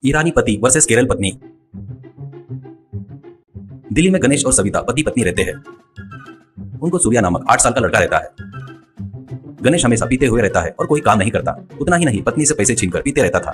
ईरानी पति वर्सेस केरल पत्नी। दिल्ली में गणेश और सविता पति पत्नी रहते हैं। उनको सूर्या नामक 8 साल का लड़का रहता है। गणेश हमेशा पीते हुए रहता है और कोई काम नहीं करता। उतना ही नहीं, पत्नी से पैसे छीनकर पीते रहता था।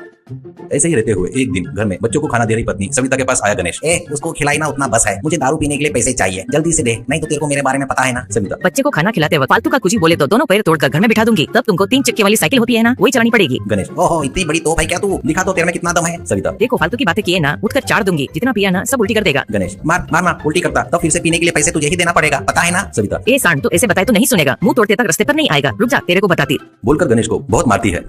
ऐसे ही रहते हुए एक दिन घर में बच्चों को खाना दे रही पत्नी सविता के पास आया गणेश। उसको खिलाई ना, उतना बस है, मुझे दारू पीने के लिए पैसे चाहिए, जल्दी से दे, नहीं तो तेरे को मेरे बारे में पता है ना। सविता, बच्चे को खाना खिलाते वक्त फालतू का कुछ भी बोले तो दोनों पैर तोड़कर घर में बिठा दूंगी। तब तुमको 3 चक्के वाली साइकिल होती है ना, वही चलानी पड़ेगी। गणेश, ओहो इतनी बड़ी तोप है क्या तू, दिखा तो तेरे में कितना दम है। सविता, देखो फालतू की बातें किए ना, उठकर चार दूंगी, जितना पिया ना सब उल्टी कर देगा। गणेश, मार मार मार, उल्टी करता तो फिर से पीने के लिए पैसे तुझे ही देना पड़ेगा, पता है ना। सविता, ए सांड, तो ऐसे बताए तो नहीं सुनेगा, मुंह तोड़ते तक रास्ते पर नहीं आएगा, रुक जा तेरे को बताती। बोलकर गणेश को बहुत मारती है।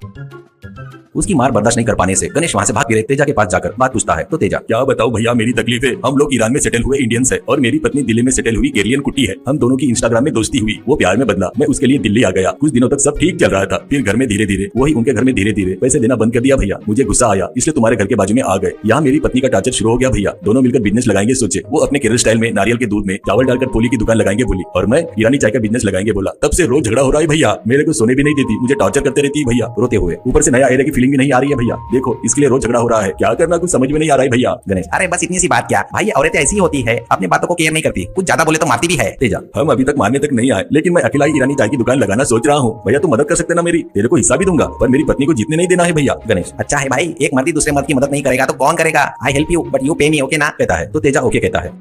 उसकी मार बर्दाश्त नहीं कर पाने से गणेश वहाँ से भाग गिरे। तेजा के पास जाकर बात पूछता है तो तेजा, क्या बताओ भैया, मेरी तकलीफ है। हम लोग ईरान में सेटल हुए इंडियंस है और मेरी पत्नी दिल्ली में सेटल हुई केरियन कुट्टी है। हम दोनों की इंस्टाग्राम में दोस्ती हुई, वो प्यार में बदला, मैं उसके लिए दिल्ली आ गया। कुछ दिनों तक सब ठीक चल रहा था, फिर घर में धीरे धीरे वही उनके घर में धीरे धीरे पैसे देना बंद कर दिया भैया। मुझे गुस्सा आया, इसलिए तुम्हारे घर के बाजू में आ गए। यहाँ मेरी पत्नी का टार्चर शुरू हो गया भैया। दोनों मिलकर बिजनेस लगाएंगे सोचे। वो अपने केरल स्टाइल में नारियल के दूध में चावल डालकर पोली की दुकान लगाएंगे बोली, और मैं ईरानी चाय का बिजनेस लगाएंगे बोला। तब से रोज झगड़ा हो रहा है भैया। मेरे को सोने भी नहीं देती, मुझे टॉर्चर करते रहती है भैया रोते हुए। ऊपर से नया एरिया की फीलिंग भी नहीं आ रही है भैया। देखो इसके लिए रोज झगड़ा हो रहा है, क्या करना कुछ समझ में नहीं आ रहा है भैया। गणेश, अरे बस इतनी सी बात क्या भाई, औरतें ऐसी होती है, अपनी बातों को केयर नहीं करती, कुछ ज्यादा बोले तो मारती भी है। तेजा, हम अभी तक मारने तक नहीं आए, लेकिन मैं अकेला ही ईरानी चाय की दुकान लगाना सोच रहा हूँ भैया। तू मदद कर सकते ना मेरी, तेरे को हिस्सा भी दूंगा, पर मेरी पत्नी को जीतने नहीं देना है भैया। गणेश, अच्छा है भाई, एक मर्द दूसरे मर्द की मदद नहीं करेगा तो कौन करेगा। I help you but you पे मी, ओके ना, कहता है तो तेजा ओके कहता है।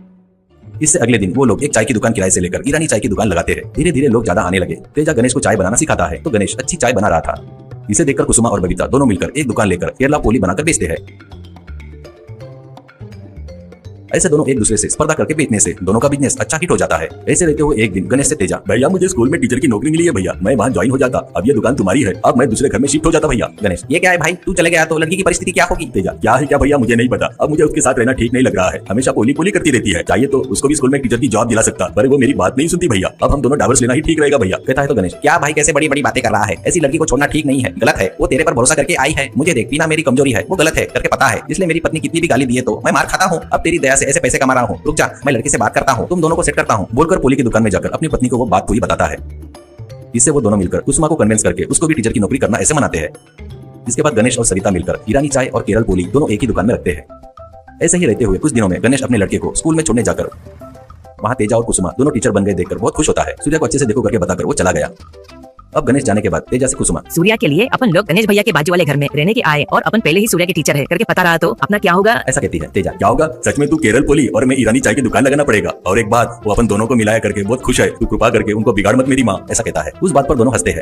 इससे अगले दिन वो लोग एक चाय की दुकान किराए से लेकर ईरानी चाय की दुकान लगाते हैं। धीरे धीरे लोग ज्यादा आने लगे। तेजा गणेश को चाय बनाना सिखाता है तो गणेश अच्छी चाय बना रहा था। इसे देखकर कुसुमा और बबीता दोनों मिलकर एक दुकान लेकर केरला पोली बनाकर बेचते हैं। ऐसे दोनों एक दूसरे से स्पर्धा करके बेचने से दोनों का बिजनेस अच्छा हिट हो जाता है। ऐसे रहते हुए एक दिन गणेश से तेजा, भैया मुझे स्कूल में टीचर की नौकरी मिली है भैया, मैं वहाँ ज्वाइन हो जाता, अब ये दुकान तुम्हारी है, अब मैं दूसरे घर में शिफ्ट हो जाता भैया। गणेश, ये क्या है भाई, तू चले गया तो लड़की की परिस्थिति क्या होगी। तेजा, क्या है क्या भैया मुझे नहीं पता, अब मुझे उसके साथ रहना ठीक नहीं लग रहा है। हमेशा पोली पोली करती रहती है, चाहिए तो उसको भी स्कूल में टीचर की जॉब दिला सकता, पर वो मेरी बात नहीं सुनती भैया। अब हम दोनों डाइवर्स लेना ही ठीक रहेगा भैया, कहता है तो गणेश, क्या भाई कैसे बड़ी बड़ी बातें कर रहा है, ऐसी लड़की को छोड़ना ठीक नहीं है, गलत है। वो तेरे पर भरोसा करके आई है, मुझे देख पीना मेरी कमजोरी है, वो गलत है करके पता है, इसलिए मेरी पत्नी कितनी भी गाली दिए तो मैं मार खाता हूँ। अब तेरी दया से ऐसे पैसे कमा रहा हूँ, रुक जा मैं लड़की से बात करता हूँ, तुम दोनों को सेट करता हूँ। बोलकर पोली की दुकान में जाकर अपनी पत्नी को वो बात पूरी बताता है। इससे वो दोनों मिलकर कुसुमा को कन्विंस करके उसको भी टीचर की नौकरी करना ऐसे मनाते हैं। इसके बाद गणेश और सविता मिलकर ईरानी चाय और केरल पोली दोनों एक ही दुकान में रखते हैं। ऐसे ही रहते हुए कुछ दिनों में गणेश अपने लड़के को स्कूल में छोड़ने जाकर वहाँ तेजा और कुसुमा दोनों टीचर बन गए देखकर बहुत खुश होता है। सूर्या को अच्छे से देखो करके बताकर वो चला गया। अब गणेश जाने के बाद तेजा से कुसुमा, सूर्या के लिए अपन लोग गणेश भैया के बाजू वाले घर में रहने के आए और अपन पहले ही सूर्या के टीचर है करके पता रहा तो अपना क्या होगा। ऐसा कहती है तेजा, क्या होगा, सच में तू केरल पोली और मैं ईरानी चाय की दुकान लगाना पड़ेगा, और एक बात वो अपन दोनों को मिलाया करके बहुत खुश है, तू कृपा करके उनको बिगाड़ मत मेरी माँ, ऐसा कहता है। उस बात पर दोनों हंसते हैं।